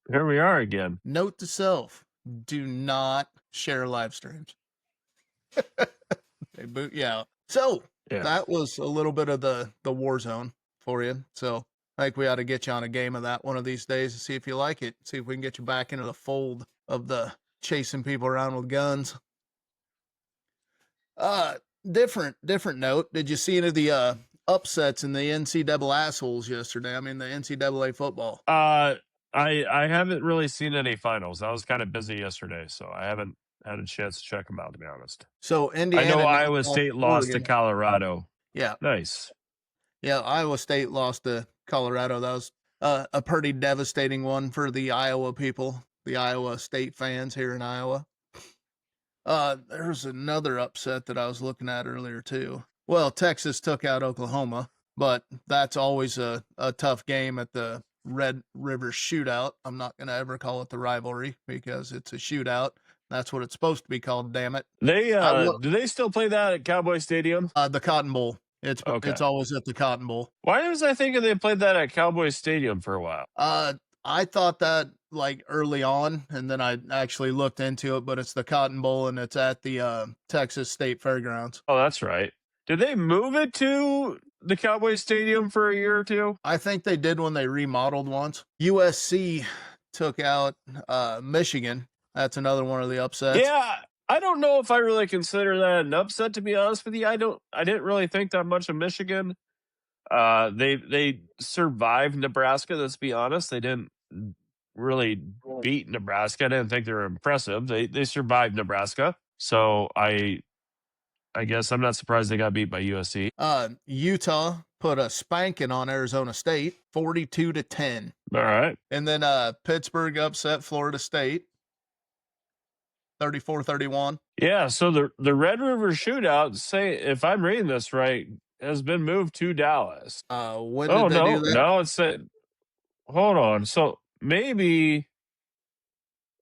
Here we are again. Note to self: do not share live streams. They boot you out. So Yeah. that was a little bit of the war zone for you. So I think we ought to get you on a game of that one of these days and see if you like it. See if we can get you back into the fold of the chasing people around with guns. Different note. Did you see any of the upsets in the NCAA assholes yesterday? I mean, the NCAA football. I haven't really seen any finals. I was kind of busy yesterday, so I haven't had a chance to check them out, to be honest. So I know Indiana knocked Iowa off State lost to Oregon. Colorado. Yeah, Nice. yeah. Iowa State lost to Colorado. That was a pretty devastating one for the Iowa people, the Iowa State fans here in Iowa. There's another upset that I was looking at earlier too. Well, Texas took out Oklahoma, but that's always a tough game at the Red River Shootout. I'm not going to ever call it the rivalry because it's a shootout. That's what it's supposed to be called, damn it. They do they still play that at Cowboy Stadium? The Cotton Bowl. It's Okay. always at the Cotton Bowl. Why was I thinking they played that at Cowboy Stadium for a while? I thought that like early on, and then I actually looked into it, but it's the Cotton Bowl and it's at the Texas State Fairgrounds. Oh, that's right. Did they move it to the Cowboy Stadium for a year or two? I think they did when they remodeled once. USC took out Michigan. That's another one of the upsets. Yeah, I don't know if I really consider that an upset, to be honest with you. I didn't really think that much of Michigan. They survived Nebraska, let's be honest. They didn't really beat Nebraska. I didn't think they were impressive. They survived Nebraska. So I guess I'm not surprised they got beat by USC. Utah put a spanking on Arizona State, 42-10. All right. And then Pittsburgh upset Florida State, 34-31. Yeah, so the Red River Shootout, say if I'm reading this right, has been moved to Dallas. When did they do that? No, it's hold on. So maybe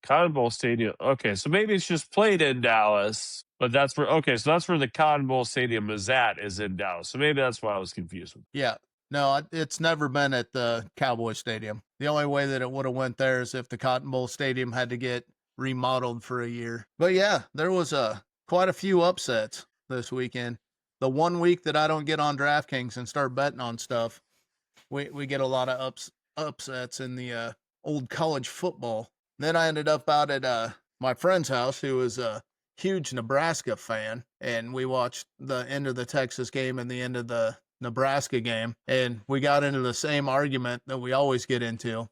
Cotton Bowl Stadium. Okay, so maybe it's just played in Dallas, but that's where that's where the Cotton Bowl Stadium is in Dallas. So maybe that's why I was confused. Yeah. No, it's never been at the Cowboy Stadium. The only way that it would have went there is if the Cotton Bowl Stadium had to get remodeled for a year. But yeah, there was quite a few upsets this weekend. The 1 week that I don't get on DraftKings and start betting on stuff, we get a lot of upsets in the old college football. Then I ended up out at my friend's house, who was a huge Nebraska fan, and we watched the end of the Texas game and the end of the Nebraska game, and we got into the same argument that we always get into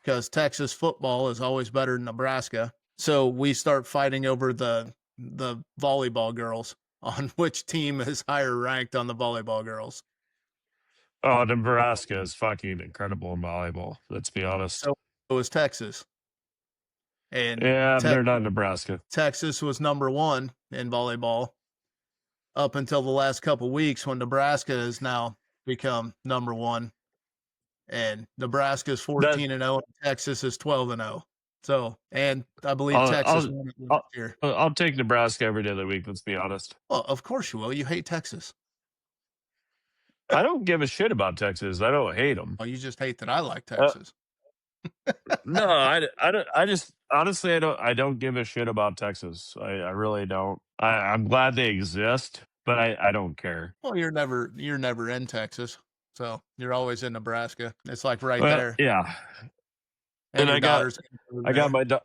because Texas football is always better than Nebraska. So we start fighting over the volleyball girls on which team is higher ranked on the volleyball girls. Oh, Nebraska is fucking incredible in volleyball. Let's be honest. So it was Texas. And yeah, they're not Nebraska. Texas was number one in volleyball up until the last couple weeks when Nebraska has now become number one. And Nebraska is 14-0, and Texas is 12-0. So, and I believe Texas won it last year. I'll take Nebraska every day of the week, let's be honest. Well, of course you will. You hate Texas. I don't give a shit about Texas. I don't hate them. Well, you just hate that I like Texas. No, I don't. I just honestly, I don't give a shit about Texas. I really don't. I'm glad they exist, but I don't care. Well, you're never in Texas, so you're always in Nebraska. It's like there. Yeah. And I got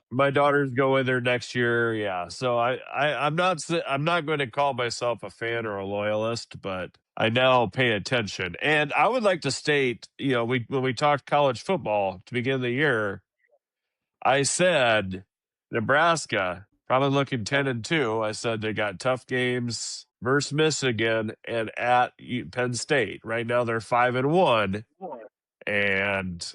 my daughters going there next year. Yeah, so I'm not going to call myself a fan or a loyalist, but I now pay attention. And I would like to state, when we talked college football to begin the year, I said Nebraska probably looking 10-2. I said they got tough games versus Michigan and at Penn State. Right now they're 5-1, and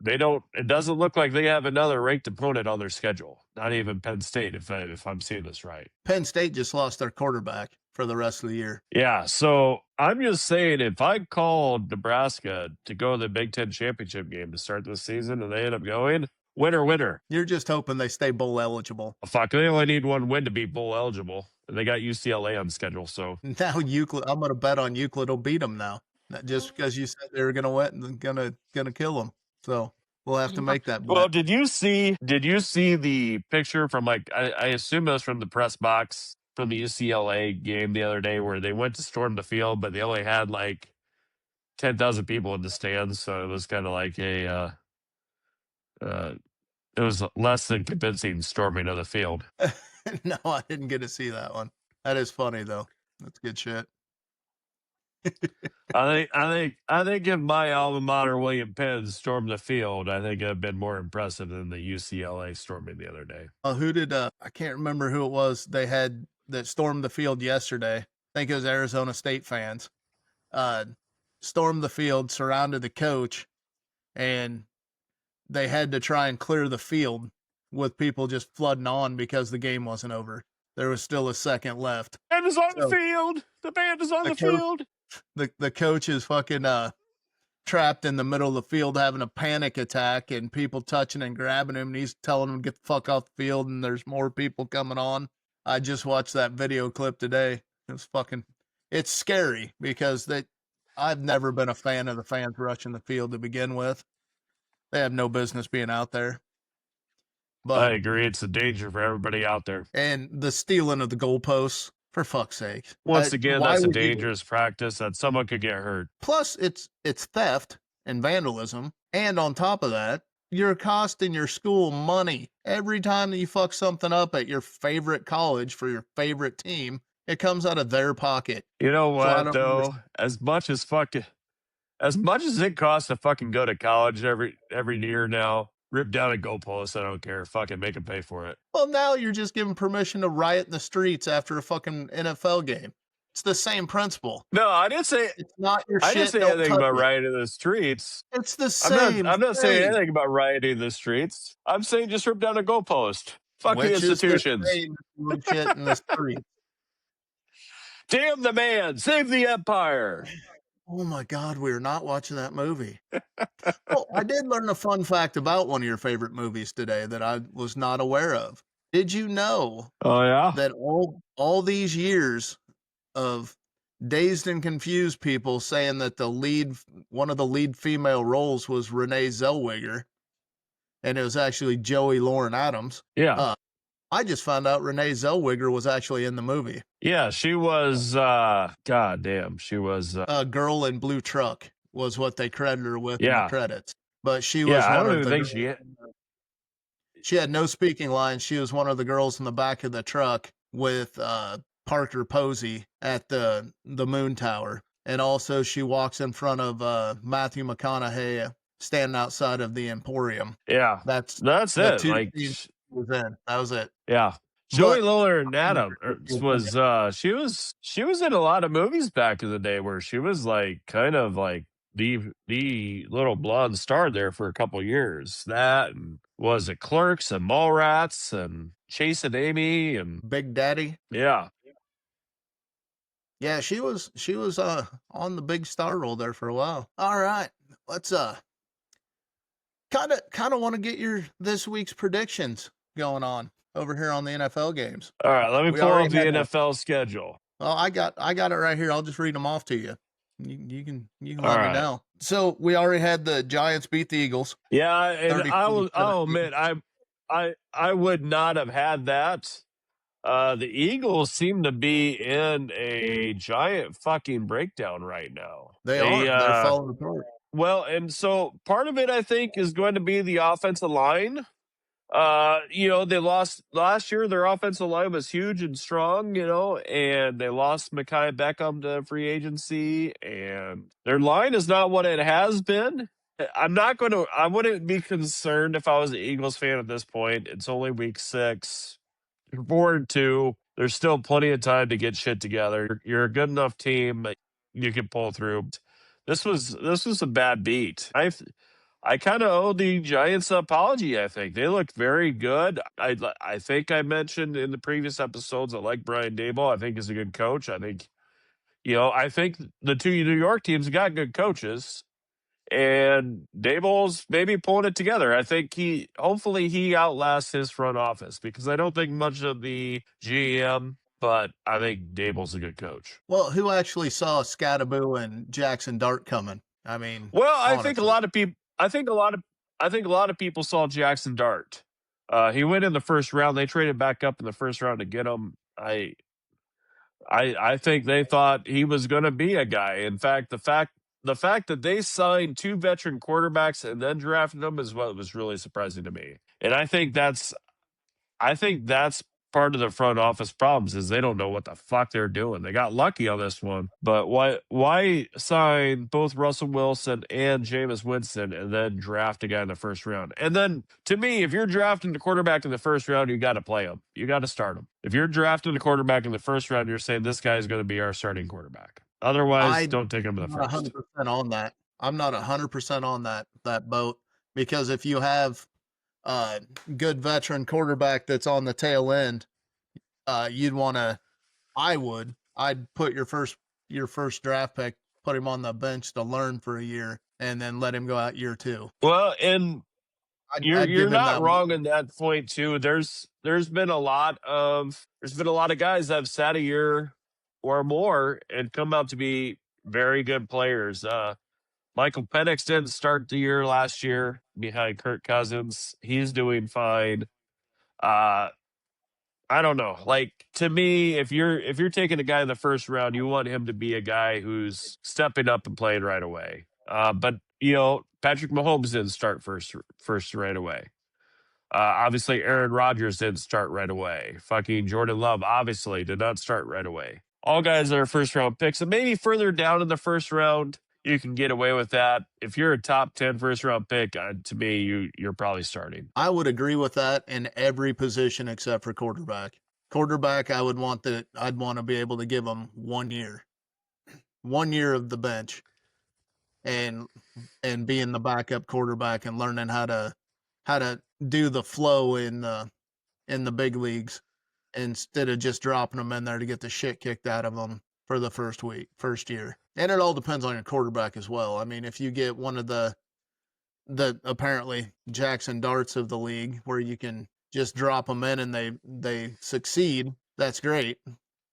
it doesn't look like they have another ranked opponent on their schedule. Not even Penn State, if I'm seeing this right. Penn State just lost their quarterback for the rest of the year. Yeah, so I'm just saying, if I called Nebraska to go to the Big Ten championship game to start this season and they end up going, winner. You're just hoping they stay bowl eligible. Fuck, they only need one win to be bowl eligible. And they got UCLA on schedule, so. Now Euclid, I'm going to bet on Euclid will beat them now. Just because you said they were going to win and going to kill them. So We'll have to make that Well, bet. did you see the picture from like I assume it was from the press box from the UCLA game the other day where they went to storm the field, but they only had like 10,000 people in the stands, so it was kind of like uh, it was less than convincing storming of the field. No, I didn't get to see that one. That is funny though. That's good shit. I think if my alma mater, William Penn, stormed the field, I think it'd been more impressive than the UCLA storming the other day. Who did I can't remember who it was they had that stormed the field yesterday. I think it was Arizona State fans. Uh Stormed the field, surrounded the coach, and they had to try and clear the field with people just flooding on because the game wasn't over. There was still a second left. Band is on the So field. The band is on the the coach field. the coach is fucking trapped in the middle of the field having a panic attack and people touching and grabbing him and he's telling him to get the fuck off the field and there's more people coming on. I just watched that video clip today. It's scary because I've never been a fan of the fans rushing the field to begin with. They have no business being out there. I But agree. It's a danger for everybody out there. and the stealing of the goalposts, for fuck's sake. Once again, Why that's a would you dangerous practice that someone could get hurt. Plus, it's theft and vandalism, and on top of that, you're costing your school money. Every time that you fuck something up at your favorite college for your favorite team, it comes out of their pocket. You know So I what don't though? understand. As much as it costs to fucking go to college every year now, rip down a goalpost. I don't care. Fucking make them pay for it. Well, now you're just giving permission to riot in the streets after a fucking NFL game. It's the same principle. No, I didn't say It's not your I didn't shit, say don't anything touch about it. rioting in the streets. It's the I'm not same I'm not saying thing. anything about rioting in the streets. I'm saying just rip down a goalpost. Fuck the Which is the institutions. same as doing shit in the streets. Damn the man. Save the empire. Oh my god, we are not watching that movie. Oh, I did learn a fun fact about one of your favorite movies today that I was not aware of. Did you know Oh yeah? that all these years of dazed and confused people saying that one of the lead female roles was Renee Zellweger, and it was actually Joey Lauren Adams? Yeah. Uh, I just found out Renee Zellweger was actually in the movie. Yeah, she was god damn. She was Girl in Blue Truck was what they credited her with in the yeah. credits. But she Yeah, was I one don't of even the think girls. She had no speaking lines. She was one of the girls in the back of the truck with Parker Posey at the Moon Tower. And also she walks in front of Matthew McConaughey standing outside of the Emporium. Yeah. That's That's the it. two Like scenes she was in. That was it. yeah. Joey But Lillard I wonder Adam your opinion. was she was in a lot of movies back in the day where she was like kind of like the little blonde star there for a couple years. That and was it Clerks and Mallrats and Chasing Amy and Big Daddy. yeah. Yeah, she was on the big star roll there for a while. All right. Let's kind of want to get your this week's predictions going on over here on the NFL games. All right, let me We pull already up the had NFL schedule. well, I got it right here. I'll just read them off to you. You can All let me right. know. So we already had the Giants beat the Eagles Yeah, and I'll 34-17. admit I would not have had that. The Eagles seem to be in a giant fucking breakdown right now. They are. They're falling apart. Well, and so part of it I think is going to be the offensive line. They lost last year. Their offensive line was huge and strong, and they lost Mekhi Beckham to free agency, and their line is not what it has been. I wouldn't be concerned if I was an Eagles fan at this point. It's only week 6. You're 4-2. There's still plenty of time to get shit together. You're a good enough team. You can pull through. This was a bad beat. I kind of owe the Giants an apology. I think they looked very good. I think I mentioned in the previous episodes I like Brian Daboll. I think he's a good coach. I think the two New York teams got good coaches, and Daboll's maybe pulling it together. I think hopefully he outlasts his front office because I don't think much of the GM, but I think Daboll's a good coach. Well, who actually saw Scattaboo and Jackson Dart coming? I mean, Well, I think a honestly. lot of people. I think a lot of people saw Jackson Dart. He went in the first round. They traded back up in the first round to get him. I think they thought he was going to be a guy. In fact, the fact that they signed two veteran quarterbacks and then drafted them is what was really surprising to me. And I think that's part of the front office problems is they don't know what the fuck they're doing. They got lucky on this one, but why sign both Russell Wilson and Jameis Winston and then draft a guy in the first round? And then to me, if you're drafting the quarterback in the first round, you got to play him. You got to start him. If you're drafting the quarterback in the first round, you're saying this guy is going to be our starting quarterback. Otherwise, I'm don't take him in the not first. 100% on that. I'm not 100% on that boat because if you have a good veteran quarterback that's on the tail end, you'd want to. I'd put your first draft pick, put him on the bench to learn for a year, and then let him go out year two. Well, and you're I'd you're give him not that. wrong in that point too. There's been a lot of guys that have sat a year or more and come out to be very good players. Michael Penix didn't start the year last year behind Kirk Cousins. He's doing fine. Uh, I don't know. Like to me, if you're taking a guy in the first round, you want him to be a guy who's stepping up and playing right away. But Patrick Mahomes didn't start first right away. Obviously, Aaron Rodgers didn't start right away. Fucking Jordan Love obviously did not start right away. All guys that are first round picks, and maybe further down in the first round, you can get away with that. If you're a top 10 first round pick, to me, you're probably starting. I would agree with that in every position except for quarterback. Quarterback, I'd want to be able to give him 1 year, 1 year of the bench, and being the backup quarterback and learning how to do the flow in the big leagues instead of just dropping them in there to get the shit kicked out of them for the first year. And it all depends on your quarterback as well. I mean, if you get one of the apparently Jackson Darts of the league where you can just drop them in and they succeed, that's great.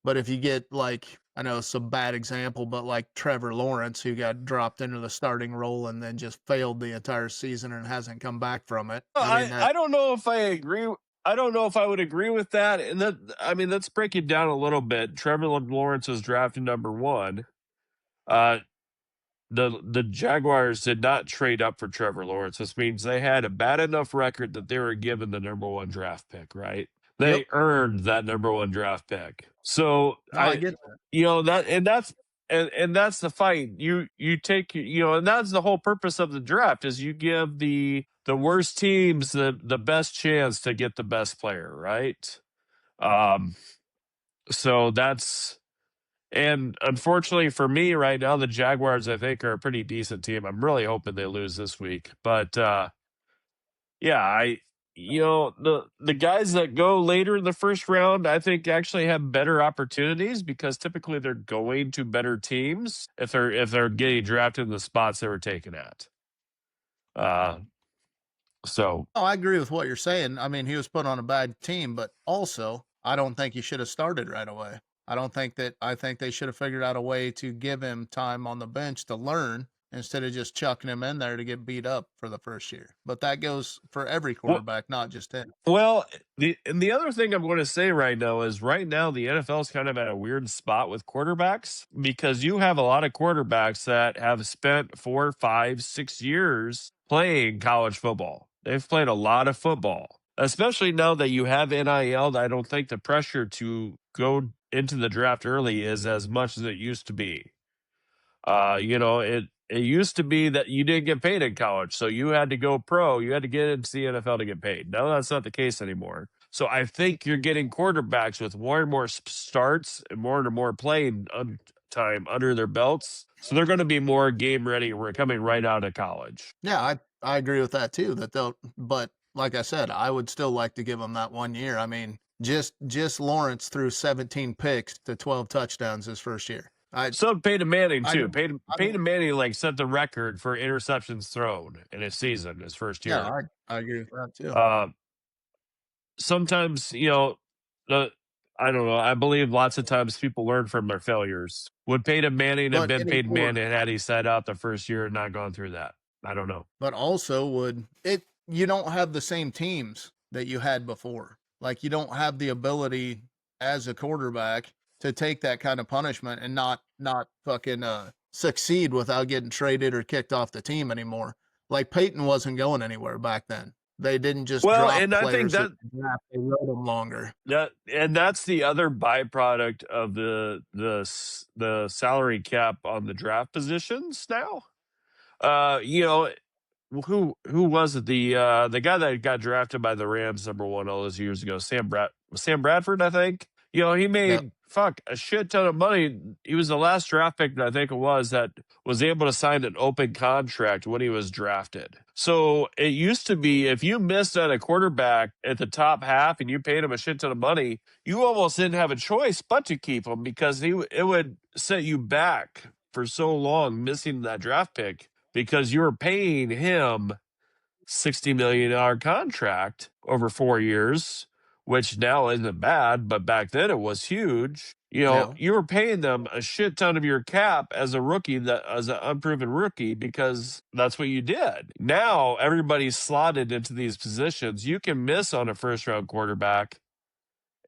But if you get like I know it's a bad example, but like Trevor Lawrence who got dropped into the starting role and then just failed the entire season and hasn't come back from it. I mean I that don't know if I agree. I don't know if I would agree with that. And let's break it down a little bit. Trevor Lawrence was drafted number one. Uh, the Jaguars did not trade up for Trevor Lawrence. This means they had a bad enough record that they were given the number one draft pick, right? Yep. They earned that number one draft pick. So No, I get that. that's the fight. You take and that's the whole purpose of the draft is you give the worst teams the best chance to get the best player, right? Um so that's and unfortunately for me right now, the Jaguars, I think, are a pretty decent team. I'm really hoping they lose this week. But yeah, the guys that go later in the first round, I think actually have better opportunities because typically they're going to better teams if they're getting drafted in the spots they were taken at. Uh so Oh, I agree with what you're saying. I mean, he was put on a bad team, but also I don't think he should have started right away. I think they should have figured out a way to give him time on the bench to learn instead of just chucking him in there to get beat up for the first year. But that goes for every well, quarterback, not just him. Well, the other thing I'm going to say right now is right now the NFL is kind of at a weird spot with quarterbacks because you have a lot of quarterbacks that have spent 4, 5, 6 years playing college football. They've played a lot of football, especially now that you have NIL. I don't think the pressure to go into the draft early is as much as it used to be. It used to be that you didn't get paid in college, so you had to go pro. You had to get into the NFL to get paid. Now that's not the case anymore. So I think you're getting quarterbacks with more and more starts and more playing time under their belts. So they're going to be more game ready. We're coming right out of college. Yeah, I agree with that too. But like I said, I would still like to give him that 1 year. I mean, just Lawrence threw 17 picks to 12 touchdowns his first year. So did Peyton Manning I too. don't I don't Peyton Manning like set the record for interceptions thrown in his season, his first Yeah, year. I agree with that too. Uh, Sometimes the I don't know. I believe lots of times people learn from their failures. Would Peyton Manning have But been any Peyton quarter Manning had he sat out the first year and not gone through that? I don't know. But also would it you don't have the same teams that you had before. Like you don't have the ability as a quarterback to take that kind of punishment and not fucking succeed without getting traded or kicked off the team anymore. Like Peyton wasn't going anywhere back then. They didn't just Well, drop and I think players at that the draft, they rode them longer. and that's the other byproduct of the salary cap on the draft positions now. You know, who was it? The guy that got drafted by the Rams number one all those years ago, Sam Bradford, I think. You know, he Yep. made a shit ton of money. He was the last draft pick, I think it was, that was able to sign an open contract when he was drafted. So it used to be if you missed on a quarterback at the top half and you paid him a shit ton of money, you almost didn't have a choice but to keep him because it would set you back for so long missing that draft pick because you were paying him $60 million contract over 4 years, which now isn't bad, but back then it was huge. You know, Yeah. you were paying them a shit ton of your cap as a rookie, that as an unproven rookie, because that's what you did. Now everybody's slotted into these positions. You can miss on a first round quarterback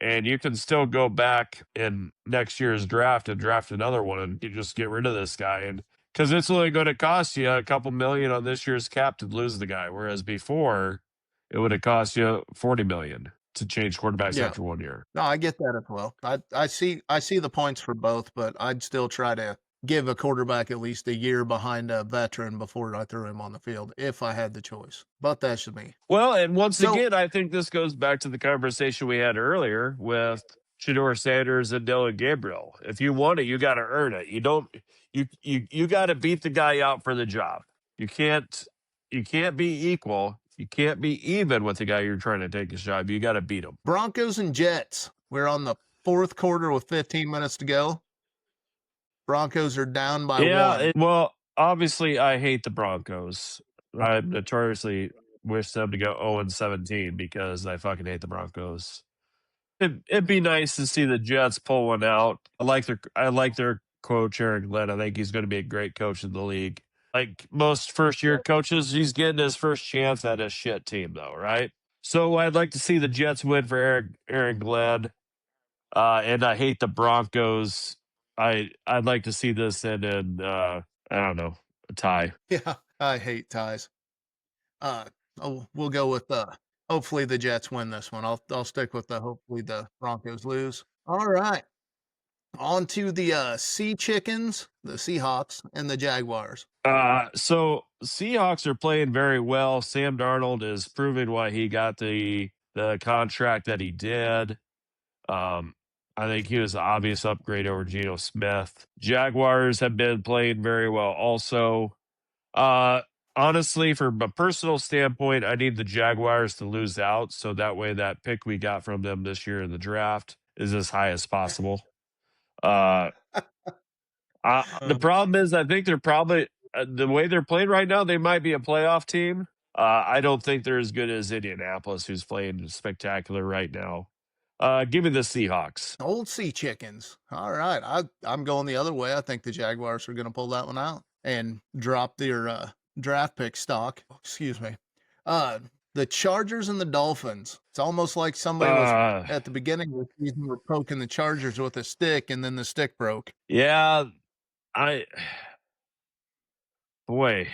and you can still go back in next year's draft and draft another one and you just get rid of this guy. And because it's only going to cost you a couple million on this year's cap to lose the guy, whereas before it would have cost you 40 million to change quarterbacks Yeah. after 1 year. No, I get that as well. I see the points for both, but I'd still try to give a quarterback at least a year behind a veteran before I threw him on the field if I had the choice. But that's just me. Well, and once So again, I think this goes back to the conversation we had earlier with Shador Sanders and Dylan Gabriel. If you want it, you got to earn it. You don't. You got to beat the guy out for the job. You can't. You can't be equal. You can't be even with the guy you're trying to take his job. You got to beat him. Broncos and Jets. We're on the fourth quarter with 15 minutes to go. Broncos are down by Yeah. one. Well, obviously, I hate the Broncos. I notoriously wish them to go 0-17 because I fucking hate the Broncos. It'd be nice to see the Jets pull one out. I like their coach Aaron Glenn. I think he's going to be a great coach in the league. Like most first year coaches, he's getting his first chance at a shit team though, right? So I'd like to see the Jets win for Aaron Glenn. And I hate the Broncos. I'd like to see this end in I don't know, a tie. Yeah, I hate ties. Uh, we'll go with hopefully the Jets win this one. I'll stick with the hopefully the Broncos lose. All right. On to the Sea Chickens, the Seahawks, and the Jaguars. So Seahawks are playing very well. Sam Darnold is proving why he got the contract that he did. I think he was the obvious upgrade over Geno Smith. Jaguars have been playing very well also. Uh Honestly, from a personal standpoint, I need the Jaguars to lose out so that way that pick we got from them this year in the draft is as high as possible. Uh the Um, problem is, I think they're probably the way they're playing right now. They might be a playoff team. I don't think they're as good as Indianapolis, who's playing spectacular right now. Give me the Seahawks. Old Sea Chickens. All right. I'm going the other way. I think the Jaguars are going to pull that one out and drop their draft pick stock. Excuse me. Uh, the Chargers and the Dolphins. It's almost like somebody was Uh, at the beginning of the season were poking the Chargers with a stick and then the stick broke. yeah, I boy,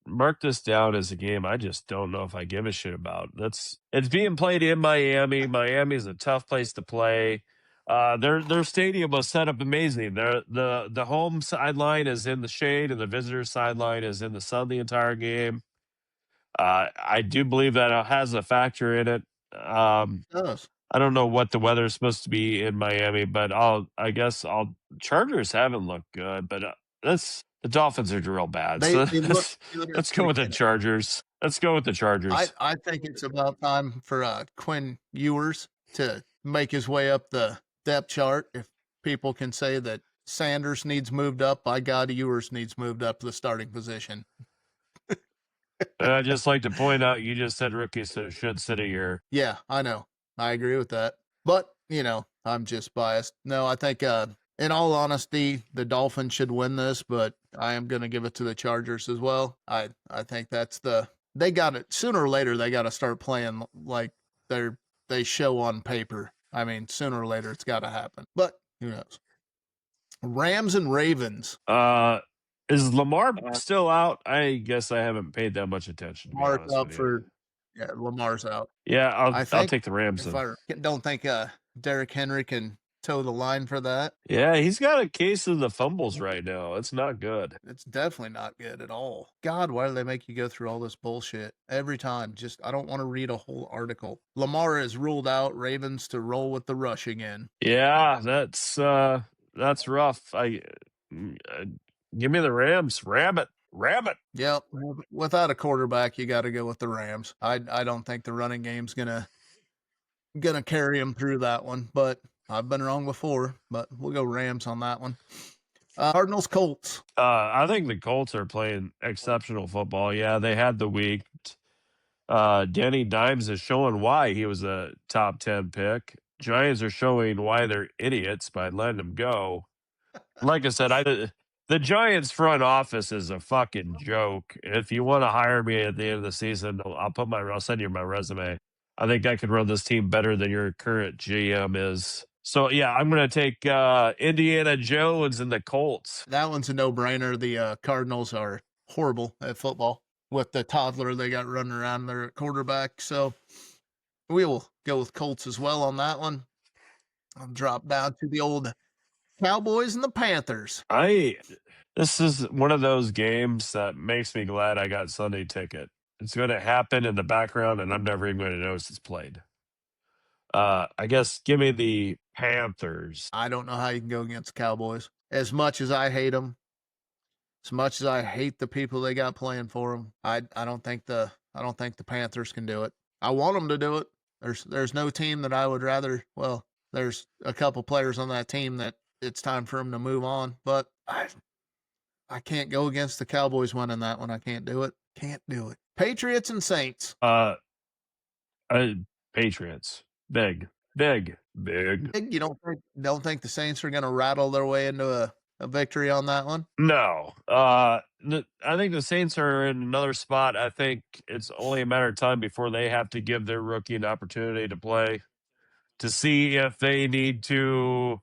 mark this down as a game I just don't know if I give a shit about. It's being played in Miami. Miami is a tough place to play. Their stadium was set up amazing. The home sideline is in the shade and the visitor sideline is in the sun the entire game. I do believe that it has a factor in it. It does. I don't know what the weather is supposed to be in Miami, but I guess I'll Chargers haven't looked good, but that's the Dolphins are real bad. So They look good at let's the go with the beginning. Chargers. Let's go with the Chargers. I think it's about time for Quinn Ewers to make his way up the depth chart. If people can say that Sanders needs moved up, by God, Ewers needs moved up to the starting position. And I'd just like to point out you just said rookies should sit a year. Yeah, I know. I agree with that. But, I'm just biased. No, I think In all honesty, the Dolphins should win this, but I am going to give it to the Chargers as well. I think they got it sooner or later. They got to start playing like they show on paper. I mean, sooner or later it's got to happen. But who knows? Rams and Ravens. Is Lamar still out? I guess I haven't paid that much attention, to be Lamar's honest out with you. for Lamar's out. Yeah, I I'll think take the Rams if then. I don't think Derrick Henry can toe the line for that. Yeah, he's got a case of the fumbles right now. It's not good. It's definitely not good at all. God, why do they make you go through all this bullshit every time? Just I don't want to read a whole article. Lamar is ruled out. Ravens to roll with the rush again. Yeah, that's rough. Give me the Rams. Rabbit. Yep. Without a quarterback, you got to go with the Rams. I don't think the running game's gonna carry him through that one, but I've been wrong before. But we'll go Rams on that one. Cardinals Colts. I think the Colts are playing exceptional football. Yeah, they had the week. Danny Dimes is showing why he was a top 10 pick. Giants are showing why they're idiots by letting him go. Like I said, the Giants front office is a fucking joke. If you want to hire me at the end of the season, I'll send you my resume. I think I could run this team better than your current GM is. So yeah, I'm going to take Indiana Jones and the Colts. That one's a no-brainer. The Cardinals are horrible at football with the toddler they got running around there at quarterback. So we will go with Colts as well on that one. I'll drop down to the old Cowboys and the Panthers. This is one of those games that makes me glad I got Sunday ticket. It's going to happen in the background, and I'm never even going to notice it's played. I guess give me the Panthers. I don't know how you can go against Cowboys. As much as I hate them, as much as I hate the people they got playing for them, I don't think the Panthers can do it. I want them to do it. There's no team that I would rather. Well, there's a couple players on that team that it's time for them to move on, but I can't go against the Cowboys winning that one. I can't do it. Can't do it. Patriots and Saints. Patriots. Big. You don't think the Saints are going to rattle their way into a victory on that one? No. I think the Saints are in another spot. I think it's only a matter of time before they have to give their rookie an opportunity to play to see if they need to,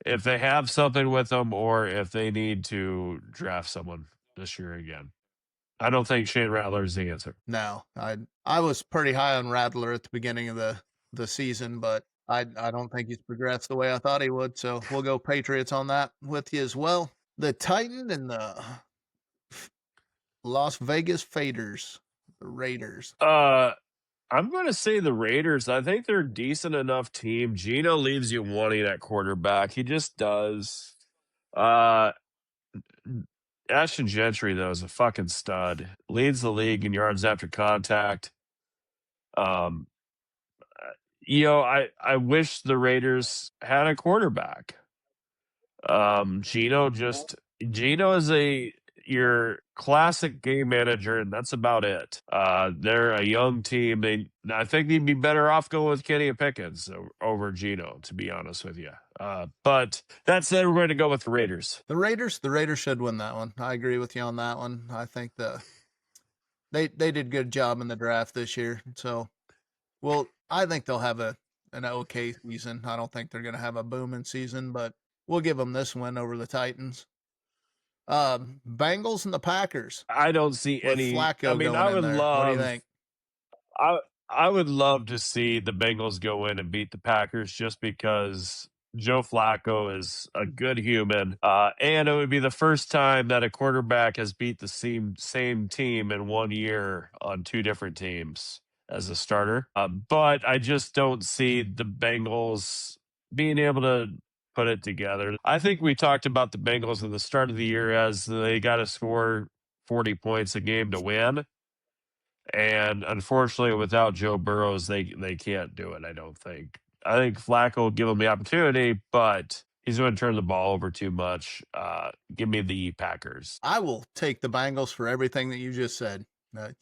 if they have something with them or if they need to draft someone this year again. I don't think Shane Rattler is the answer. No, I was pretty high on Rattler at the beginning of the season, but I don't think he's progressed the way I thought he would. So we'll go Patriots on that with you as well. The Titan and the Las Vegas Faders, the Raiders. I'm going to say the Raiders. I think they're a decent enough team. Gino leaves you wanting at quarterback. He just does. Ashton Gentry, though, is a fucking stud. Leads the league in yards after contact. I wish the Raiders had a quarterback. Gino is your classic game manager, and that's about it. They're a young team. I think they'd be better off going with Kenny Pickens over Gino, to be honest with you. But that said, we're going to go with the Raiders. The Raiders should win that one. I agree with you on that one. I think they did a good job in the draft this year. So, well, I think they'll have an okay season. I don't think they're going to have a booming season, but we'll give them this win over the Titans. Bengals and the Packers. I don't see with any. Flacco I mean, going I would in there. love. What do you think? I would love to see the Bengals go in and beat the Packers just because Joe Flacco is a good human, and it would be the first time that a quarterback has beat the same team in 1 year on two different teams as a starter. But I just don't see the Bengals being able to put it together. I think we talked about the Bengals at the start of the year as they got to score 40 points a game to win. And unfortunately, without Joe Burrows, they can't do it, I don't think. I think Flacco will give them the opportunity, but he's going to turn the ball over too much. Give me the Packers. I will take the Bengals for everything that you just said.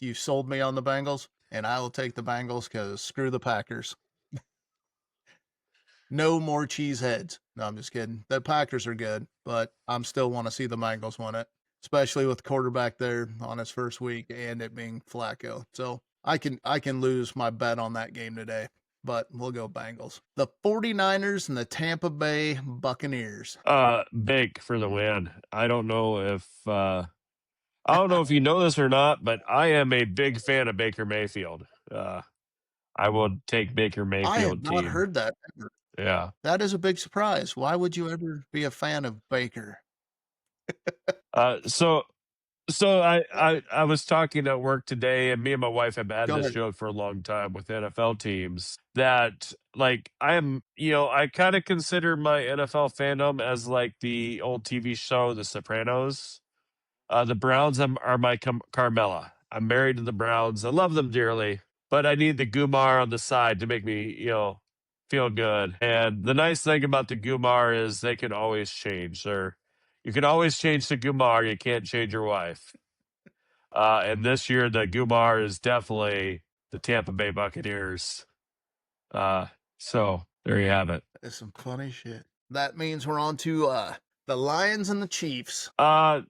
You sold me on the Bengals, and I will take the Bengals because screw the Packers. No more cheeseheads. No, I'm just kidding. The Packers are good, but I'm still want to see the Bengals win it, especially with the quarterback there on his first week and it being Flacco. So I can lose my bet on that game today, but we'll go Bengals. The 49ers and the Tampa Bay Buccaneers. Big for the win. I don't know if you know this or not, but I am a big fan of Baker Mayfield. Uh, I will take Baker I had Mayfield not team. heard that ever. Yeah. That is a big surprise. Why would you ever be a fan of Baker? Uh, so so I was talking at work today, and me and my wife have had Go this ahead. joke for a long time with NFL teams that like I kind of consider my NFL fandom as like the old TV show The Sopranos. The Browns are my Carmela. I'm married to the Browns. I love them dearly, but I need the Gumar on the side to make me, feel good. And the nice thing about the Gumar is they can always change. Or you can always change the Gumar. You can't change your wife. And this year, the Gumar is definitely the Tampa Bay Buccaneers. Uh, so there you have it. That's some funny shit. That means we're on to the Lions and the Chiefs. Uh,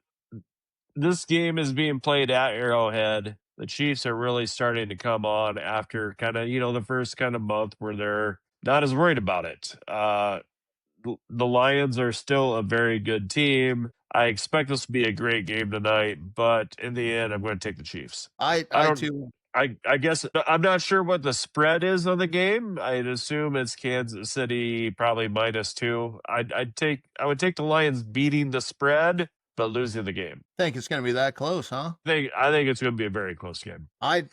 this game is being played at Arrowhead. The Chiefs are really starting to come on after kind of, the first kind of month where they're not as worried about it. The Lions are still a very good team. I expect this to be a great game tonight, but in the end, I'm going to take the Chiefs. I I I don't. too I guess I'm not sure what the spread is on the game. I'd assume it's Kansas City probably -2. I would take the Lions beating the spread but losing the game. think it's going to be that close, huh? I think it's going to be a very close game. I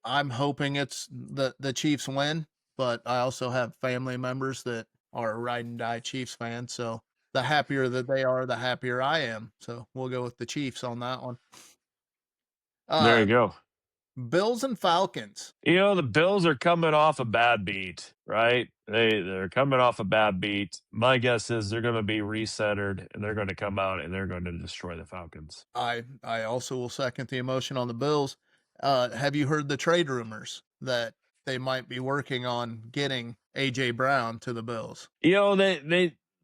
I'm hoping it's the Chiefs win, but I also have family members that are ride and die Chiefs fans, so the happier that they are, the happier I am. So we'll go with the Chiefs on that one. There you Uh go. Bills and Falcons. The Bills are coming off a bad beat, right? They're coming off a bad beat. My guess is they're going to be recentered and they're going to come out and they're going to destroy the Falcons. I also will second the emotion on the Bills. Have you heard the trade rumors that they might be working on getting AJ Brown to the Bills?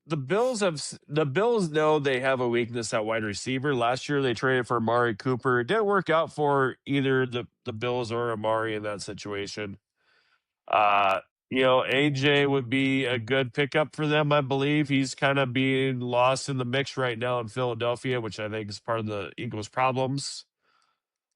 The Bills know they have a weakness at wide receiver. Last year they traded for Amari Cooper. It didn't work out for either the Bills or Amari in that situation. Uh, AJ would be a good pickup for them, I believe. He's kind of being lost in the mix right now in Philadelphia, which I think is part of the Eagles' problems.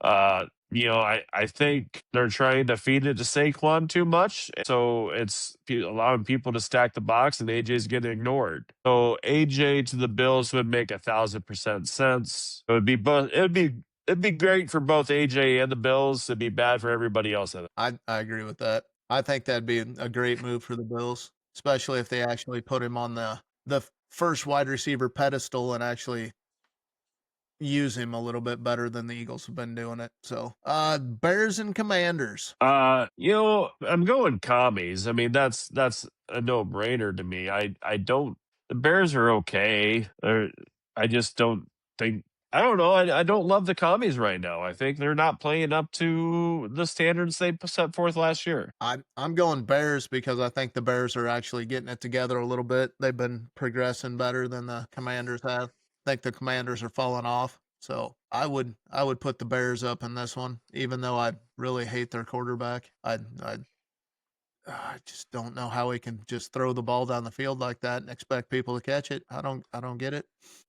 I think they're trying to feed it to Saquon too much. So it's allowing people to stack the box and AJ's getting ignored. So AJ to the Bills would make 1,000% sense. It'd be great for both AJ and the Bills. It'd be bad for everybody else. I agree with that. I think that'd be a great move for the Bills, especially if they actually put him on the first wide receiver pedestal and actually use him a little bit better than the Eagles have been doing it. So, Bears and Commanders. I'm going commies. I mean, that's a no-brainer to me. I don't the Bears are okay. I just don't think I don't know. I don't love the commies right now. I think they're not playing up to the standards they set forth last year. I'm going Bears because I think the Bears are actually getting it together a little bit. They've been progressing better than the Commanders have. I think the Commanders are falling off. So I would put the Bears up in this one, even though I really hate their quarterback. I just don't know how he can just throw the ball down the field like that and expect people to catch it. I don't get it.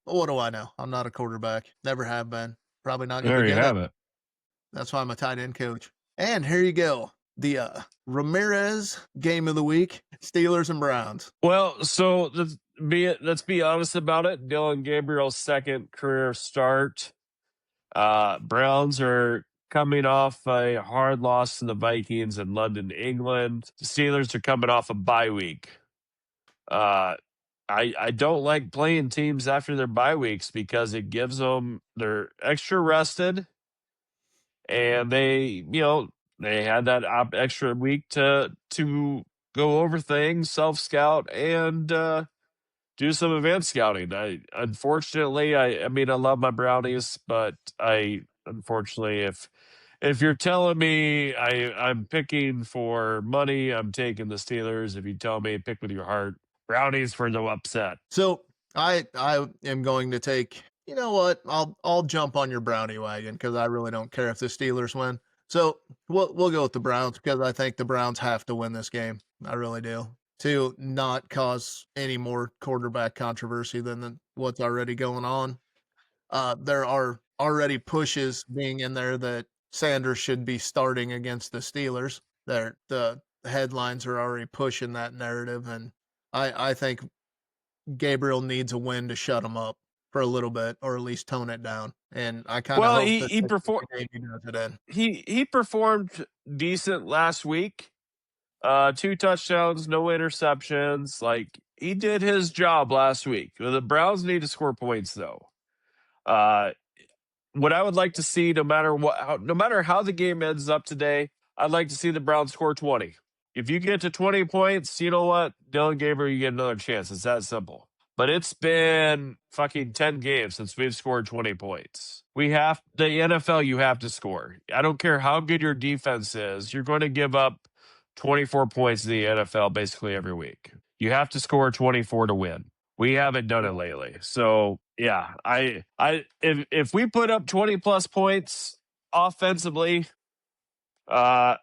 But what do I know? I'm not a quarterback. Never have been. Probably not going to There you get it. have it. That's why I'm a tight end coach. And here you go. The Ramirez game of the week, Steelers and Browns. Well, so let's be honest about it. Dylan Gabriel's second career start. Browns are coming off a hard loss to the Vikings in London, England. The Steelers are coming off a bye week. I don't like playing teams after their bye weeks because it gives them they're extra rested and they had that extra week to go over things, self scout, and do some advanced scouting. I mean I love my Brownies, but I unfortunately if if you're telling me I'm picking for money, I'm taking the Steelers. If you tell me pick with your heart, Brownies for the upset. So I am going to take, you know what? I'll jump on your brownie wagon because I really don't care if the Steelers win. So we'll go with the Browns because I think the Browns have to win this game. I really do. To not cause any more quarterback controversy than what's already going on. There are already pushes being in there that Sanders should be starting against the Steelers. The headlines are already pushing that narrative, and I think Gabriel needs a win to shut him up for a little bit, or at least tone it down. And I kind of Well, hope he that he this is performed the game he does it in. he performed decent last week. 2 touchdowns, no interceptions. Like he did his job last week. The Browns need to score points though. Uh, what I would like to see, no matter how the game ends up today, I'd like to see the Browns score 20. If you get to 20 points, you know what, Dylan Gabriel, you get another chance. It's that simple. But it's been fucking 10 games since we've scored 20 points. The NFL, you have to score. I don't care how good your defense is, you're going to give up 24 points in the NFL basically every week. You have to score 24 to win. We haven't done it lately. So yeah, if we put up 20 plus points offensively, uh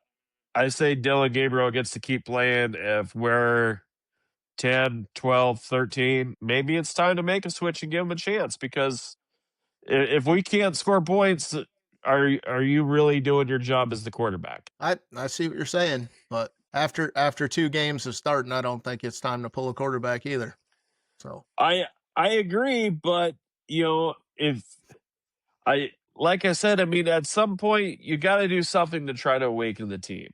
I say Dylan Gabriel gets to keep playing. If we're 10, 12, 13, maybe it's time to make a switch and give him a chance because if we can't score points, are you really doing your job as the quarterback? I see what you're saying, but after 2 games of starting, I don't think it's time to pull a quarterback either. So I I agree, but if like I said, I mean, at some point you got to do something to try to awaken the team.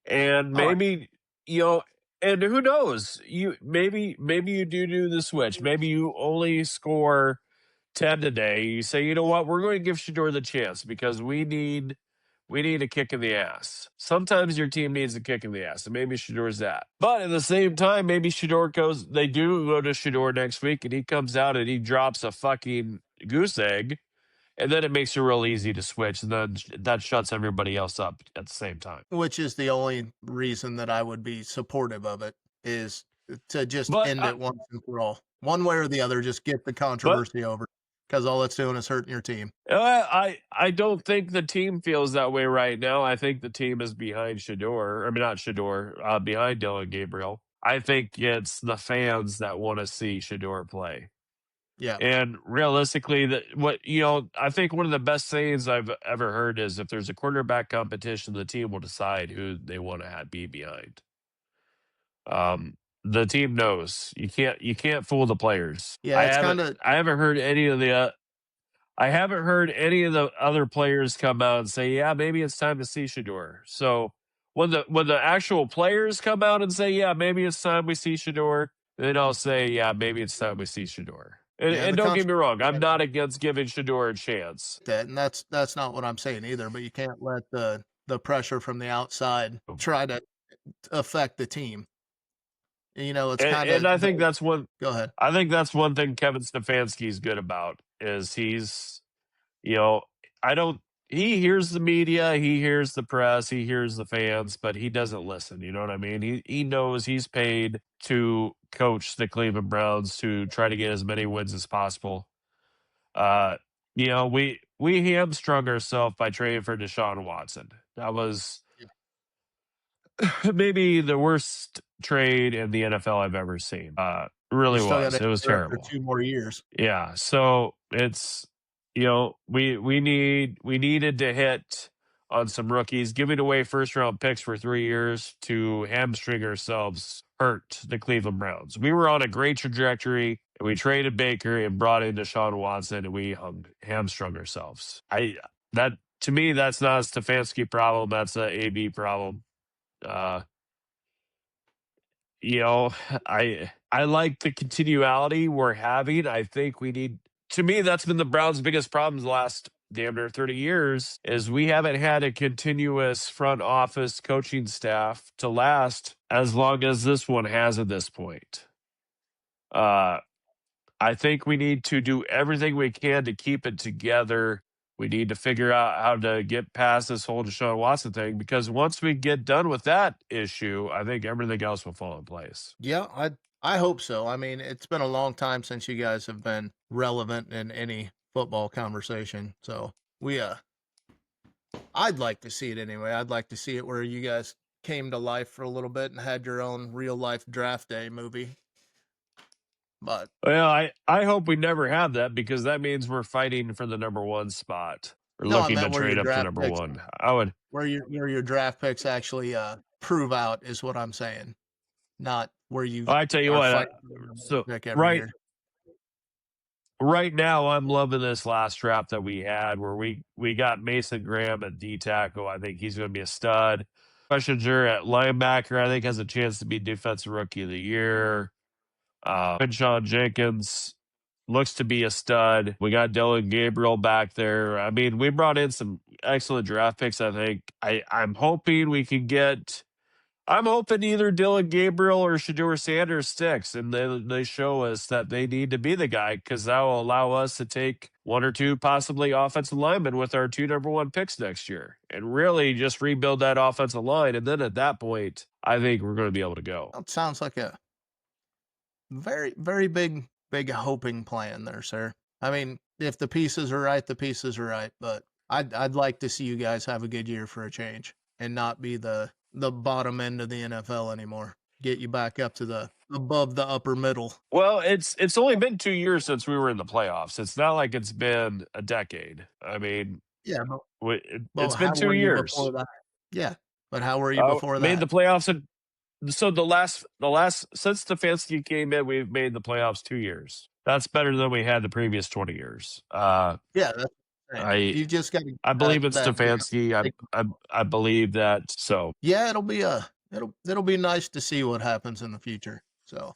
And all right. maybe, you know, and who knows? Maybe you do the switch. Maybe you only score 10 today. You say, you know what, we're going to give Shador the chance because we need a kick in the ass. Sometimes your team needs a kick in the ass, and maybe Shador's that. But at the same time, maybe they do go to Shador next week, and he comes out and he drops a fucking goose egg, and then it makes it real easy to switch, and then that shuts everybody else up at the same time. Which is the only reason that I would be supportive of it, is to just But end it once and for all. One way or the other, just get the but controversy over, because all it's doing is hurting your team. I don't think the team feels that way right now. I think the team is behind Shador. I mean, not Shador, behind Dylan Gabriel. I think it's the fans that want to see Shador play. Yeah. And realistically, I think one of the best sayings I've ever heard is if there's a quarterback competition, the team will decide who they want to be behind. The team knows you can't fool the players. Yeah, it's kinda I haven't heard any of the other players come out and say, "Yeah, maybe it's time to see Shador." So when the actual players come out and say, "Yeah, maybe it's time we see Shador," then I'll say, "Yeah, maybe it's time we see Shador." And, yeah, and the don't get me wrong, I'm controversy not against giving Shador a chance. that, and that's not what I'm saying either, but you can't let the pressure from the outside try to affect the team. It's And kinda I think the that's one. Go ahead. I think that's one thing Kevin Stefanski's good about is you know, I don't. He hears the media, he hears the press, he hears the fans, but he doesn't listen. You know what I mean? He knows he's paid to coach the Cleveland Browns to try to get as many wins as possible. Uh, we hamstrung ourselves by trading for Deshaun Watson. That was Yeah, maybe the worst trade in the NFL I've ever seen. you Really still was. gotta It was endure it for terrible. 2 more years. Yeah, so it's we needed to hit on some rookies, giving away first round picks for 3 years to hamstring ourselves hurt the Cleveland Browns. We were on a great trajectory, and we traded Baker and brought in Deshaun Watson, and we hamstrung ourselves. I that to me that's not a Stefanski problem. That's a AB problem. Uh, you know, I like the continuality we're having. I think we need to me that's been the Browns' biggest problems the last damn near 30 years is we haven't had a continuous front office coaching staff to last as long as this one has at this point. Uh I think we need to do everything we can to keep it together We need to figure out how to get past this whole Deshaun Watson thing because once we get done with that issue, I think everything else will fall in place. Yeah, I hope so. I mean, it's been a long time since you guys have been relevant in any football conversation. So we I'd like to see it anyway. I'd like to see it where you guys came to life for a little bit and had your own real life draft day movie. But Well, I hope we never have that because that means we're fighting for the number one spot. We're no, I looking to meant trade up to number one. I would. where your draft picks actually prove out is what I'm saying. Not where you I tell you are what. fighting for the number one So pick every right year. right now, I'm loving this last draft that we had where we got Mason Graham at D tackle. I think he's going to be a stud. Messenger at linebacker, I think has a chance to be defensive rookie of the year. Sean Jenkins looks to be a stud. We got Dylan Gabriel back there. I mean, we brought in some excellent draft picks. I think I'm hoping we can get. I'm hoping either Dylan Gabriel or Shador Sanders sticks, and they show us that they need to be the guy because that will allow us to take one or two possibly offensive linemen with our two number one picks next year, and really just rebuild that offensive line. And then at that point, I think we're going to be able to go. That sounds like a very big hoping plan there, sir. I mean, if the pieces are right, the pieces are right, but I'd like to see you guys have a good year for a change and not be the bottom end of the NFL anymore. Get you back up to the above the upper middle. Well, it's only been 2 years since we were in the playoffs. It's not like it's been a decade. I mean, Yeah, but it's been how 2 were you before years. that? Yeah, but how were you before Made that? the playoffs in so the last since Stefanski came in, we've made the playoffs 2 years. That's better than we had the previous 20 years. Yeah, that's what I'm saying. I You just got to I that believe in that Stefanski. I believe that. So, yeah, it'll be nice to see what happens in the future. So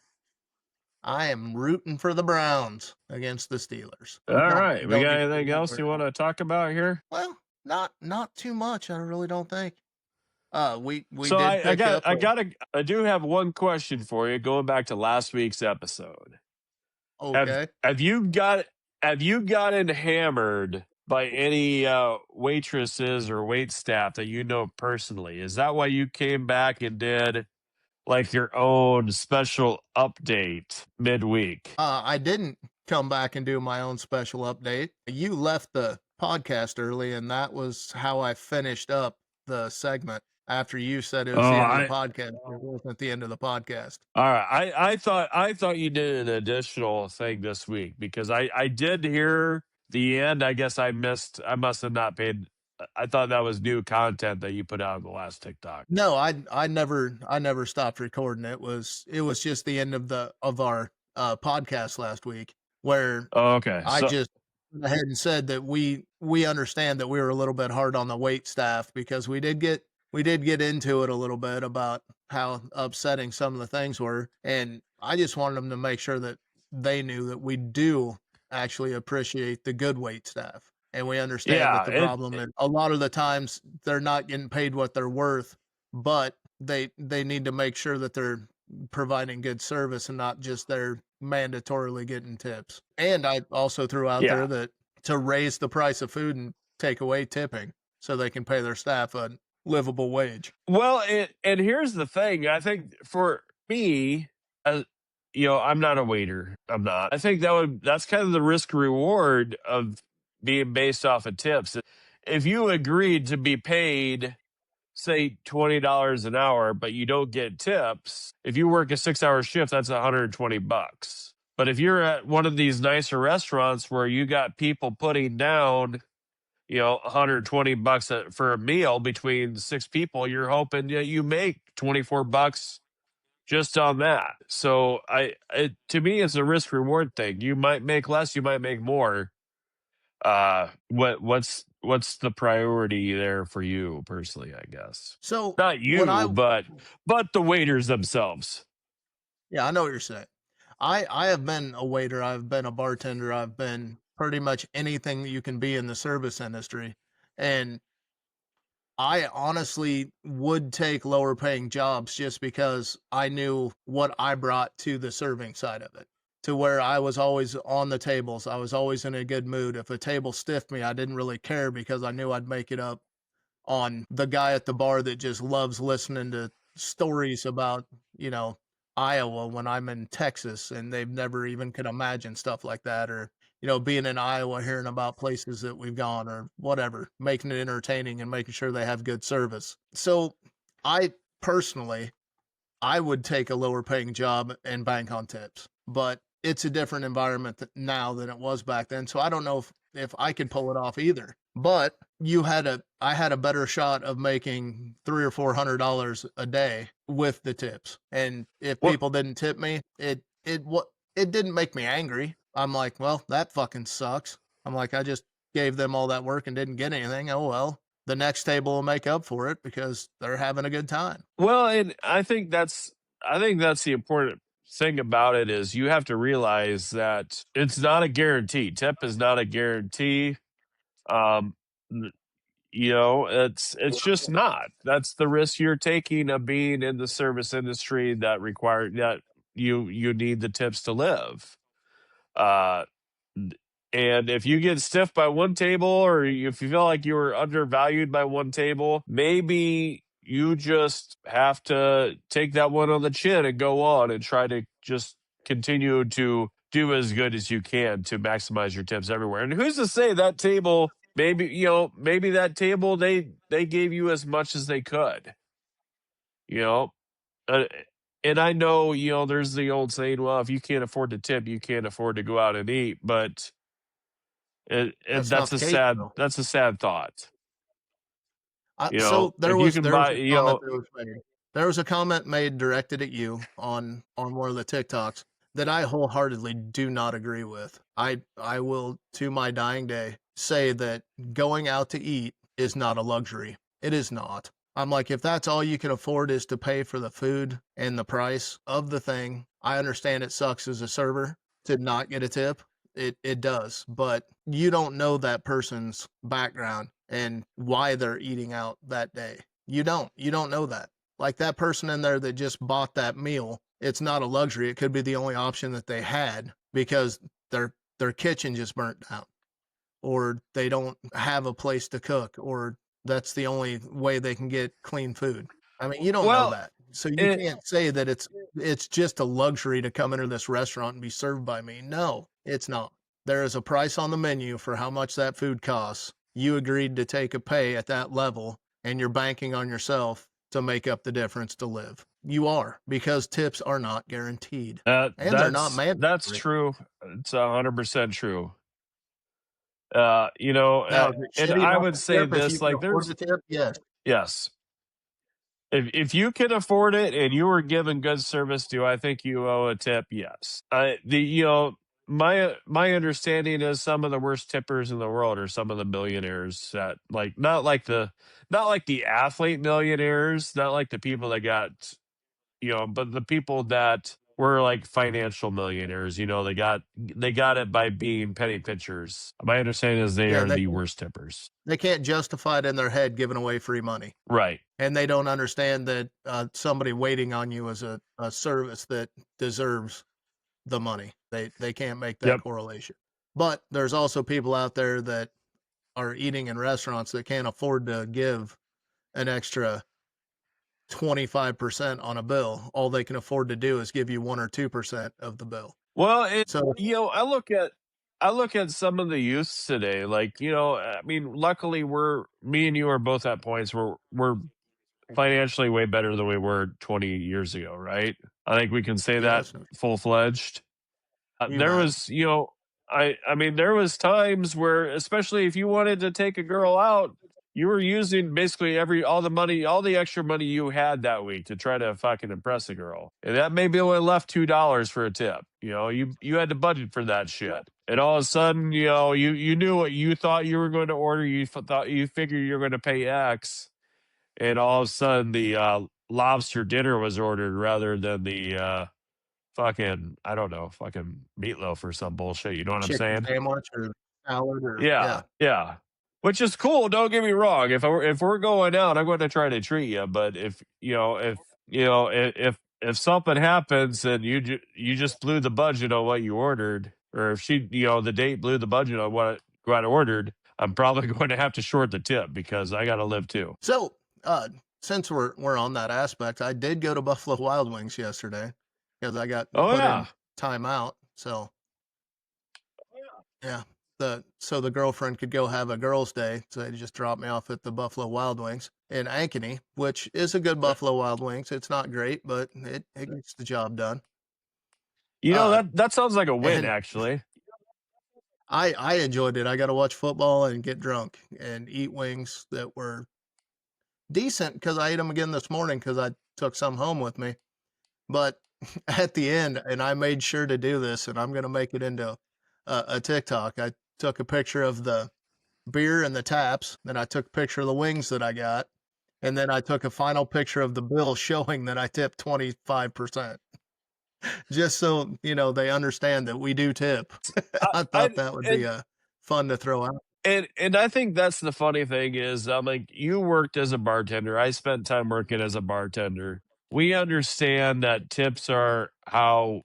I am rooting for the Browns against the Steelers. all right. We Don't got even anything know else where. you want to talk about here? Well, not too much. I really don't think. We So did pick up. I do have one question for you going back to last week's episode. Have Okay. have you got have you gotten hammered by any waitresses or wait staff that you know personally? Is that why you came back and did like your own special update midweek? I didn't come back and do my own special update. You left the podcast early, and that was how I finished up the segment after you said it Oh, was the end of the podcast. It wasn't the end of the podcast. all right. I thought you did an additional thing this week because I did hear the end. I guess I missed. I must have not paid. I thought that was new content that you put out in the last TikTok. No, I never stopped recording. It was just the end of the of our podcast last week where Oh, okay. I So just went ahead and said that we understand that we were a little bit hard on the wait staff because we did get into it a little bit about how upsetting some of the things were, and I just wanted them to make sure that they knew that we do actually appreciate the good wait staff, and we understand that yeah, the problem is a lot of the times they're not getting paid what they're worth, but they need to make sure that they're providing good service and not just they're mandatorily getting tips. And I also threw out there yeah. that to raise the price of food and take away tipping so they can pay their staff a livable wage. Well, and here's the thing. I think for me, as I'm not a waiter. I'm not. I think that's kind of the risk reward of being based off of tips. If you agreed to be paid, say $20 an hour, but you don't get tips, if you work a 6 hour shift, that's $120. But if you're at one of these nicer restaurants where you got people putting down 120 bucks for a meal between six people, you're hoping that you make 24 bucks just on that. So to me, it's a risk reward thing. You might make less, you might make more. What's the priority there for you personally, I guess? So Not when you, but the waiters themselves. yeah, I know what you're saying. I have been a waiter, I've been a bartender, I've been pretty much anything that you can be in the service industry. And I honestly would take lower paying jobs just because I knew what I brought to the serving side of it. to where I was always on the tables. I was always in a good mood. If a table stiffed me, I didn't really care because I knew I'd make it up on the guy at the bar that just loves listening to stories about, you know, Iowa when I'm in Texas and they've never even could imagine stuff like that, or, being in Iowa, hearing about places that we've gone or whatever, making it entertaining and making sure they have good service. So I personally, I would take a lower paying job and bank on tips, but it's a different environment now than it was back then. So I don't know if I could pull it off either. But I had a better shot of making $300 or $400 a day with the tips. And if Well, people didn't tip me, it didn't make me angry. I'm like, well, that fucking sucks. I'm like, I just gave them all that work and didn't get anything. Oh well. The next table will make up for it because they're having a good time. and I think that's the important thing about it is you have to realize that it's not a guarantee. Tip is not a guarantee. Um, n- it's just not. That's the risk you're taking of being in the service industry that you need the tips to live. Uh, n- and if you get stiffed by one table, or if you feel like you were undervalued by one table, maybe you just have to take that one on the chin and go on and try to just continue to do as good as you can to maximize your tips everywhere. And who's to say that table, maybe that table they gave you as much as they could, you know, uh, and I know, there's the old saying, well, if you can't afford to tip, you can't afford to go out and eat. But That's not the case though. that's a sad thought. So If you can there was buy, a comment that was made. There was a comment made directed at you on one of the TikToks that I wholeheartedly do not agree with. I will to my dying day say that going out to eat is not a luxury. It is not. I'm like, if that's all you can afford is to pay for the food and the price of the thing, I understand it sucks as a server to not get a tip. It does, but you don't know that person's background and why they're eating out that day. You don't. You don't know that. Like that person in there that just bought that meal, it's not a luxury. It could be the only option that they had because their kitchen just burnt down, or they don't have a place to cook, or that's the only way they can get clean food. I mean, you don't know well, that. So you it, can't say that it's just a luxury to come into this restaurant and be served by me. No, it's not. There is a price on the menu for how much that food costs. You agreed to take a pay at that level and you're banking on yourself to make up the difference to live. You are, because tips are not guaranteed and they're not that's mandatory. true. It's 100% true. Now, is it And shitty I not would to say tip if you this, can like, afford there's the tip? Yes. yes, if you can afford it and you were given good service, do I think you owe a tip? Yes. My understanding is some of the worst tippers in the world are some of the millionaires that, like, not like the athlete millionaires, not like the people that got, but the people that were like financial millionaires. They got it by being penny pinchers. My understanding is they Yeah, are and the worst tippers. they can't justify it in their head giving away free money, Right. and they don't understand that, somebody waiting on you is a service that deserves the money. They can't make that Yep. correlation. But there's also people out there that are eating in restaurants that can't afford to give an extra 25% on a bill. All they can afford to do is give you 1 or 2% of the bill. Well, So I look at some of the youths today, like, I mean, luckily me and you are both at points where we're financially way better than we were 20 years ago, right? I think we can say that yes, full fledged. you There bet. was, I mean, there was times where, especially if you wanted to take a girl out, you were using basically all the money, all the extra money you had that week to try to fucking impress a girl, and that maybe only left $2 for a tip. You had to budget for that shit, and all of a sudden, you knew what you thought you were going to order. You figured you were going to pay X, and all of a sudden the lobster dinner was ordered rather than the fucking, I don't know, fucking meatloaf or some bullshit. You know what I'm Chicken saying? sandwich or salad or Yeah, yeah. yeah. Which is cool. Don't get me wrong. If we're going out, I'm going to try to treat you. But if if something happens and you just blew the budget on what you ordered, or if the date blew the budget on what I ordered, I'm probably going to have to short the tip because I got to live too. So, since we're on that aspect, I did go to Buffalo Wild Wings yesterday because I got Oh put in yeah. timeout. So yeah, the girlfriend could go have a girls' day, so they just dropped me off at the Buffalo Wild Wings in Ankeny, which is a good Buffalo Wild Wings. It's not great, but it gets the job done. Uh, That sounds like a win, and actually. I enjoyed it. I got to watch football and get drunk and eat wings that were decent because I ate them again this morning because I took some home with me. But at the end, and I made sure to do this, and I'm gonna make it into a TikTok. I took a picture of the beer and the taps, then I took a picture of the wings that I got, and then I took a final picture of the bill showing that I tipped 25%. Just so, they understand that we do tip. I, I thought I that would be, and fun to throw out. and I think that's the funny thing is, I'm like, you worked as a bartender. I spent time working as a bartender. We understand that tips are how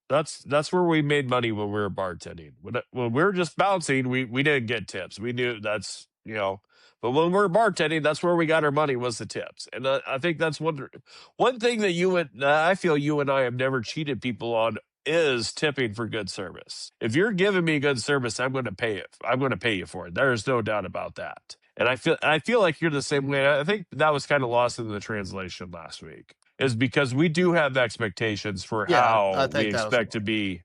that's where we made money when we were bartending. When we were just bouncing, we didn't get tips. We knew but when we are bartending, that's where we got our money was the tips. And I think that's one thing that I feel you and I have never cheated people on is tipping for good service. If you're giving me good service, I'm going to pay it. I'm going to pay you for it. There's no doubt about that. And I feel like you're the same way. I think that was kind of lost in the translation last week, is because we do have expectations for Yeah, I how we think that was expect to be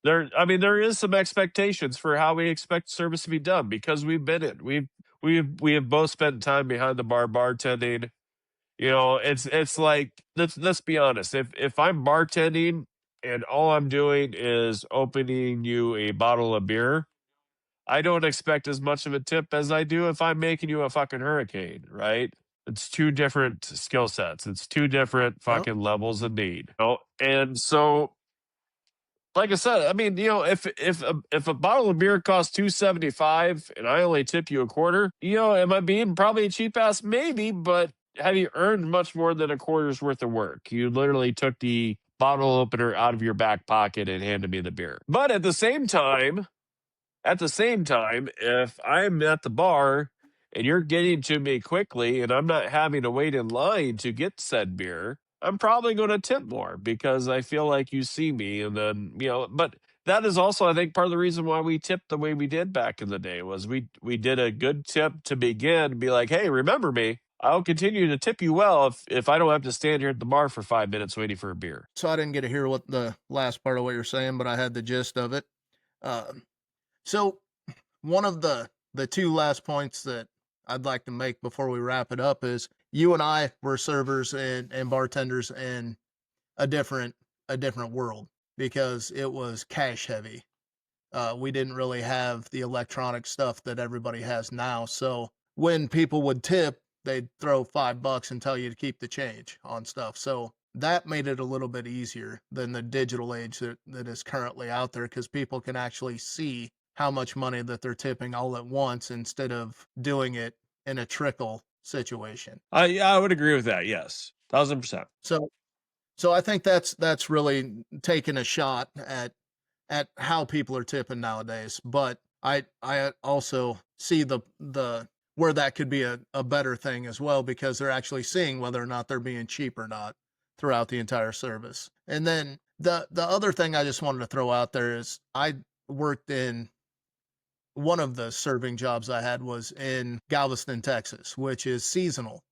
there. I mean, there is some expectations for how we expect service to be done because we've been it. We have both spent time behind the bar bartending. It's like, let's be honest. If I'm bartending and all I'm doing is opening you a bottle of beer, I don't expect as much of a tip as I do if I'm making you a fucking hurricane, right? It's two different skill sets. It's two different Well, fucking levels of need. And so, like I said, I mean, if a bottle of beer costs $2.75 and I only tip you a quarter, am I being probably a cheap ass? Maybe, but have you earned much more than a quarter's worth of work? You literally took the bottle opener out of your back pocket and handed me the beer. But at the same time, if I'm at the bar and you're getting to me quickly and I'm not having to wait in line to get said beer, I'm probably going to tip more because I feel like you see me. And then, but that is also, I think, part of the reason why we tipped the way we did back in the day was we did a good tip to begin, be like, hey, remember me. I'll continue to tip you well if I don't have to stand here at the bar for 5 minutes waiting for a beer. so I didn't get to hear what the last part of what you're saying, but I had the gist of it. Um, so one of the two last points that I'd like to make before we wrap it up is you and I were servers and bartenders in a different a different world because it was cash heavy. We didn't really have the electronic stuff that everybody has now. So when people would tip, they'd throw $5 and tell you to keep the change on stuff. So that made it a little bit easier than the digital age that is currently out there because people can actually see how much money that they're tipping all at once instead of doing it in a trickle situation. I would agree with that. Yes. 1,000%. So so I think that's really taking a shot at how people are tipping nowadays. But I also see the where that could be a better thing as well because they're actually seeing whether or not they're being cheap or not throughout the entire service. And then the other thing I just wanted to throw out there is I worked in one of the serving jobs I had was in Galveston, Texas, which is seasonal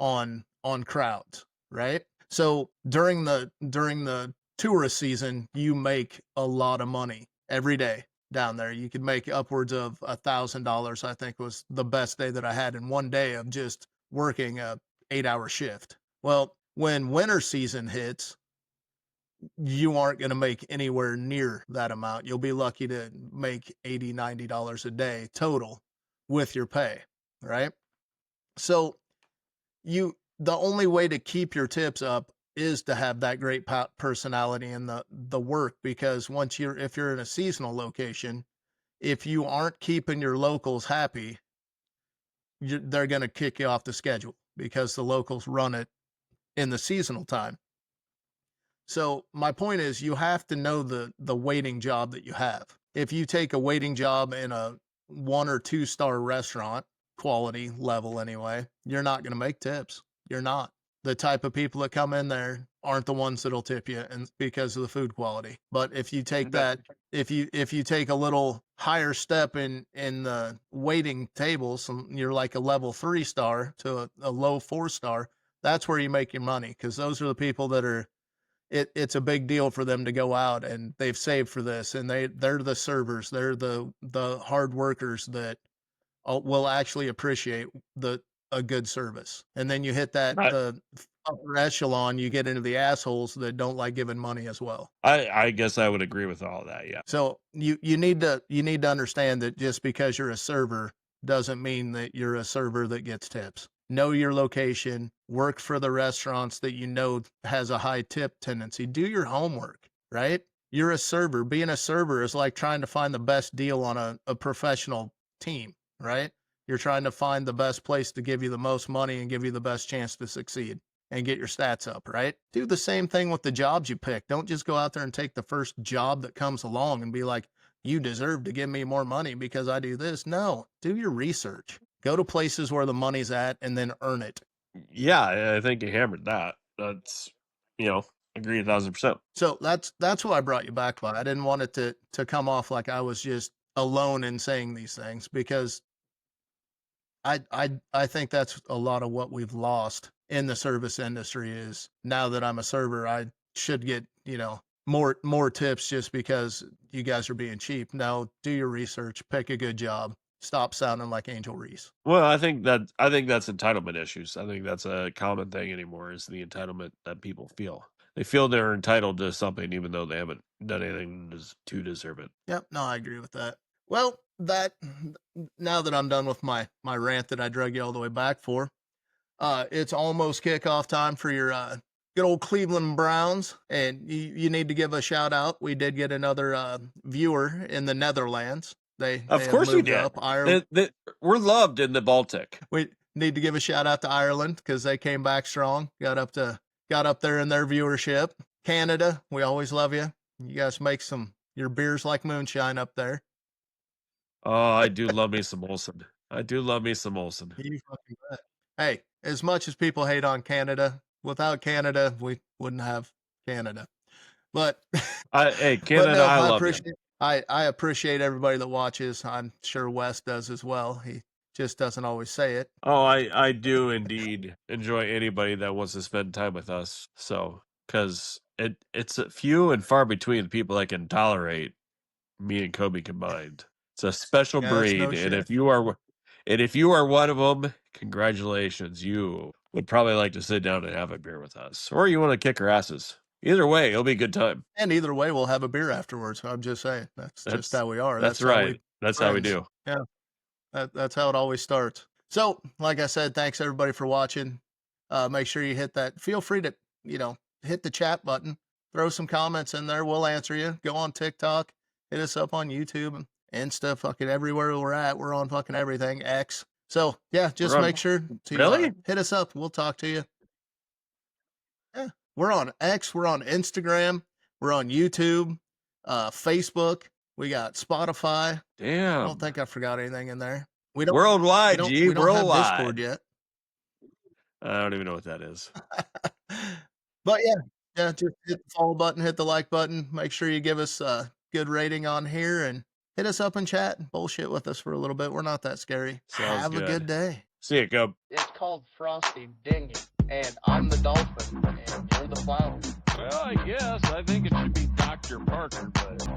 on crowds, right? So during the tourist season, you make a lot of money every day down there. You could make upwards of $1,000. I think was the best day that I had in one day of just working a 8-hour shift. Well, when winter season hits, you aren't going to make anywhere near that amount. You'll be lucky to make $80, $90 a day total with your pay, right? So the only way to keep your tips up is to have that great personality and the work because if you're in a seasonal location, if you aren't keeping your locals happy, they're going to kick you off the schedule because the locals run it in the seasonal time. So my point is, you have to know the waiting job that you have. If you take a waiting job in a 1 or 2 star restaurant, quality level anyway, you're not going to make tips. You're not. The type of people that come in there aren't the ones that'll tip you, and because of the food quality. But if you take that, if you take a little higher step in the waiting tables, you're like a level 3 star to a low 4 star. That's where you make your money, because those are the people that are it's a big deal for them to go out, and they've saved for this, and they're the servers, they're the hard workers that will actually appreciate the a good service. And then you hit that I, the upper echelon, you get into the assholes that don't like giving money as well. I guess I would agree with all that. Yeah. So you need to understand that just because you're a server doesn't mean that you're a server that gets tips. Know your location, work for the restaurants that you know has a high tip tendency. Do your homework, right? You're a server. Being a server is like trying to find the best deal on a professional team, right? You're trying to find the best place to give you the most money and give you the best chance to succeed and get your stats up, right? Do the same thing with the jobs you pick. Don't just go out there and take the first job that comes along and be like, you deserve to give me more money because I do this. No, do your research. Go to places where the money's at and then earn it. Yeah, I think you hammered that. That's, agree 1,000%. So that's what I brought you back by. I didn't want it to come off like I was just alone in saying these things, because I think that's a lot of what we've lost in the service industry. Is now that I'm a server, I should get, more tips just because you guys are being cheap. No, do your research, pick a good job. Stop sounding like Angel Reese. Well, I think that's entitlement issues. I think that's a common thing anymore, is the entitlement that people feel. They feel they're entitled to something even though they haven't done anything to deserve it. Yep, no, I agree with that. Well, now that I'm done with my rant that I drug you all the way back for, it's almost kickoff time for your good old Cleveland Browns, and you need to give a shout out. We did get another viewer in the Netherlands. They Of have course we moved did. up. Ireland. We're loved in the Baltic. We need to give a shout out to Ireland because they came back strong. Got up there in their viewership. Canada, we always love you. You guys make your beers like moonshine up there. Oh, I do love me some Olsen. I do love me some Olsen. You fucking bet. Hey, as much as people hate on Canada, without Canada, we wouldn't have Canada. But Hey, but Canada, no, I I love you. appreciate I appreciate everybody that watches. I'm sure Wes does as well. He just doesn't always say it. Oh, I do indeed enjoy anybody that wants to spend time with us. So, because it's a few and far between the people that can tolerate me and Kobe combined. It's a special Yeah, that's no breed, and shit. if you are one of them, congratulations. You would probably like to sit down and have a beer with us, or you want to kick our asses. Either way, it'll be a good time. And either way, we'll have a beer afterwards. I'm just saying. That's just how we are. That's That's how right. we That's how we friends. do. Yeah. That's how it always starts. So, like I said, thanks everybody for watching. Make sure you hit that. Feel free to, hit the chat button, throw some comments in there. We'll answer you. Go on TikTok, hit us up on YouTube and Insta, fucking everywhere we're at. We're on fucking everything, X. So, yeah, just make sure to Really? hit us up. We'll talk to you. Yeah, we're on X. We're on Instagram. We're on YouTube, Facebook. We got Spotify. Damn. I don't think I forgot anything in there. We don't Worldwide, we don't have worldwide. Discord yet. I don't even know what that is. But yeah, just hit the follow button, hit the like button. Make sure you give us a good rating on here and hit us up in chat and bullshit with us for a little bit. We're not that scary. Sounds Have a good day. See you, Cub. It's called Frosty Ding It, and I'm the dolphin, and you're the flounder. Well, I guess I think it should be Dr. Parker, but